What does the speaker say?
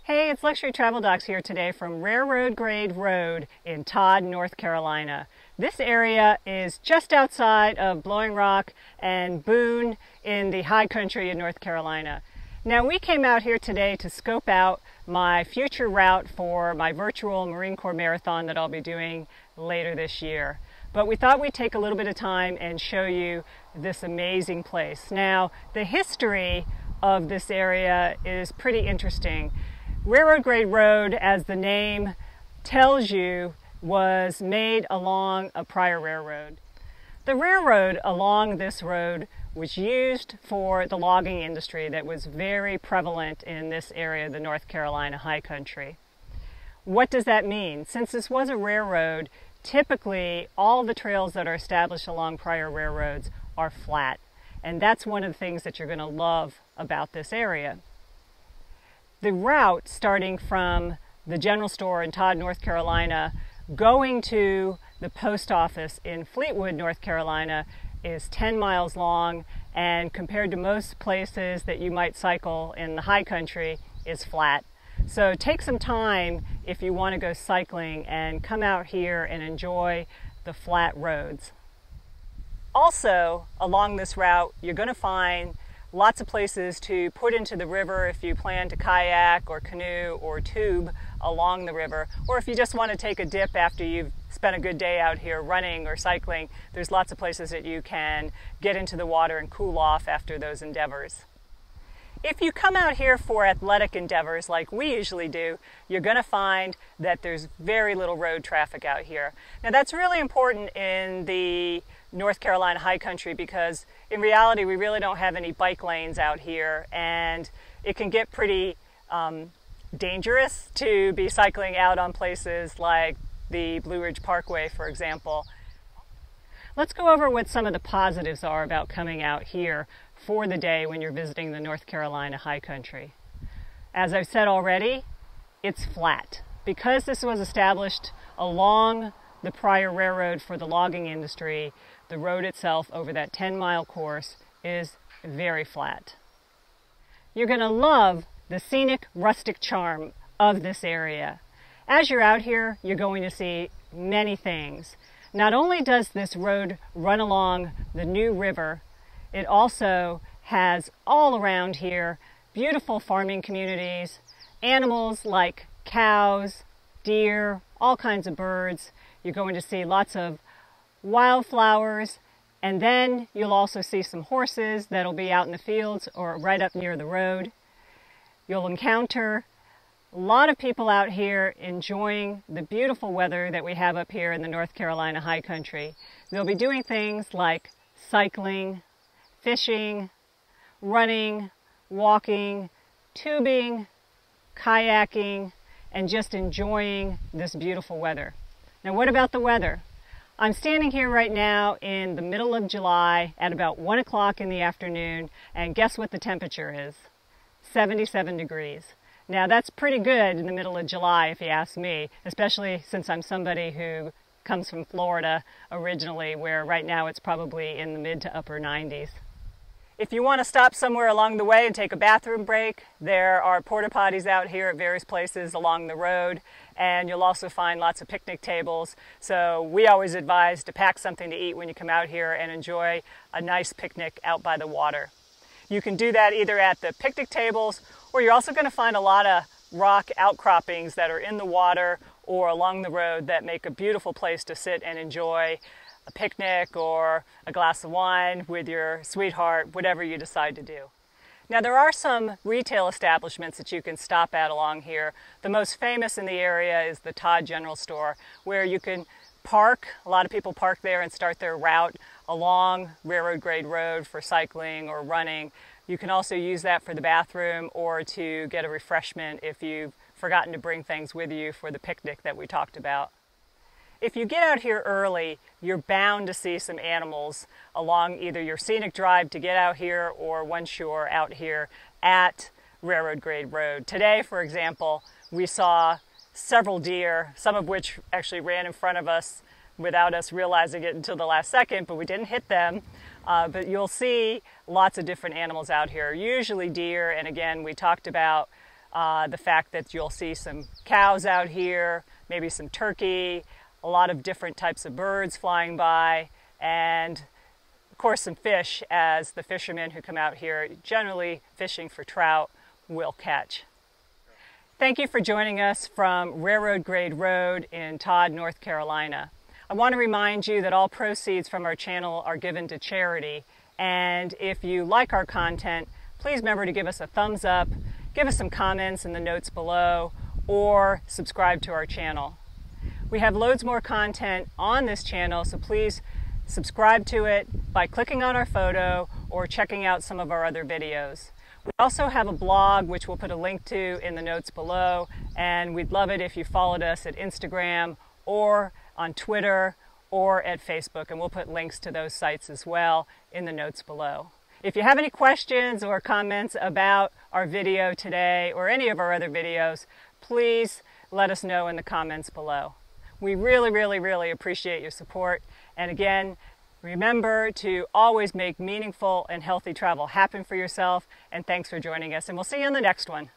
Hey, it's Luxury Travel Docs here today from Railroad Grade Road in Todd, North Carolina. This area is just outside of Blowing Rock and Boone in the high country in North Carolina. Now, we came out here today to scope out my future route for my virtual Marine Corps Marathon that I'll be doing later this year. But we thought we'd take a little bit of time and show you this amazing place. Now, the history of this area is pretty interesting. Railroad Grade Road, as the name tells you, was made along a prior railroad. The railroad along this road was used for the logging industry that was very prevalent in this area, the North Carolina high country. What does that mean? Since this was a railroad, typically all the trails that are established along prior railroads are flat. And that's one of the things that you're going to love about this area. The route starting from the General Store in Todd, North Carolina, going to the post office in Fleetwood, North Carolina, is 10 miles long, and compared to most places that you might cycle in the high country, is flat. So take some time if you want to go cycling and come out here and enjoy the flat roads. Also, along this route, you're going to find lots of places to put into the river if you plan to kayak or canoe or tube along the river, or if you just want to take a dip after you've spent a good day out here running or cycling. There's lots of places that you can get into the water and cool off after those endeavors. If you come out here for athletic endeavors like we usually do, you're going to find that there's very little road traffic out here. Now, that's really important in the North Carolina high country because in reality we really don't have any bike lanes out here, and it can get pretty dangerous to be cycling out on places like the Blue Ridge Parkway, for example. Let's go over what some of the positives are about coming out here for the day when you're visiting the North Carolina high country. As I've said already, it's flat. Because this was established along the prior railroad for the logging industry, the road itself over that 10-mile course is very flat. You're going to love the scenic, rustic charm of this area. As you're out here, you're going to see many things. Not only does this road run along the New River, it also has all around here beautiful farming communities, animals like cows, deer, all kinds of birds. You're going to see lots of wildflowers, and then you'll also see some horses that'll be out in the fields or right up near the road. You'll encounter a lot of people out here enjoying the beautiful weather that we have up here in the North Carolina high country. They'll be doing things like cycling, fishing, running, walking, tubing, kayaking, and just enjoying this beautiful weather. Now, what about the weather? I'm standing here right now in the middle of July at about 1 o'clock in the afternoon, and guess what the temperature is? 77 degrees. Now, that's pretty good in the middle of July if you ask me, especially since I'm somebody who comes from Florida originally, where right now it's probably in the mid to upper 90s. If you want to stop somewhere along the way and take a bathroom break, there are porta potties out here at various places along the road, and you'll also find lots of picnic tables. So we always advise to pack something to eat when you come out here and enjoy a nice picnic out by the water. You can do that either at the picnic tables, or you're also going to find a lot of rock outcroppings that are in the water or along the road that make a beautiful place to sit and enjoy a picnic or a glass of wine with your sweetheart, whatever you decide to do. Now, there are some retail establishments that you can stop at along here. The most famous in the area is the Todd General Store, where you can park. A lot of people park there and start their route along Railroad Grade Road for cycling or running. You can also use that for the bathroom or to get a refreshment if you've forgotten to bring things with you for the picnic that we talked about. If you get out here early, you're bound to see some animals along either your scenic drive to get out here or once you're out here at Railroad Grade Road. Today, for example, we saw several deer, some of which actually ran in front of us without us realizing it until the last second, but we didn't hit them. But you'll see lots of different animals out here, usually deer, and again, we talked about the fact that you'll see some cows out here, maybe some turkey, a lot of different types of birds flying by, and of course some fish, as the fishermen who come out here generally fishing for trout will catch. Thank you for joining us from Railroad Grade Road in Todd, North Carolina. I want to remind you that all proceeds from our channel are given to charity, and if you like our content, please remember to give us a thumbs up, give us some comments in the notes below, or subscribe to our channel. We have loads more content on this channel, so please subscribe to it by clicking on our photo or checking out some of our other videos. We also have a blog which we'll put a link to in the notes below, and we'd love it if you followed us at Instagram or on Twitter or at Facebook, and we'll put links to those sites as well in the notes below. If you have any questions or comments about our video today or any of our other videos, please let us know in the comments below. We really appreciate your support. And again, remember to always make meaningful and healthy travel happen for yourself. And thanks for joining us. And we'll see you on the next one.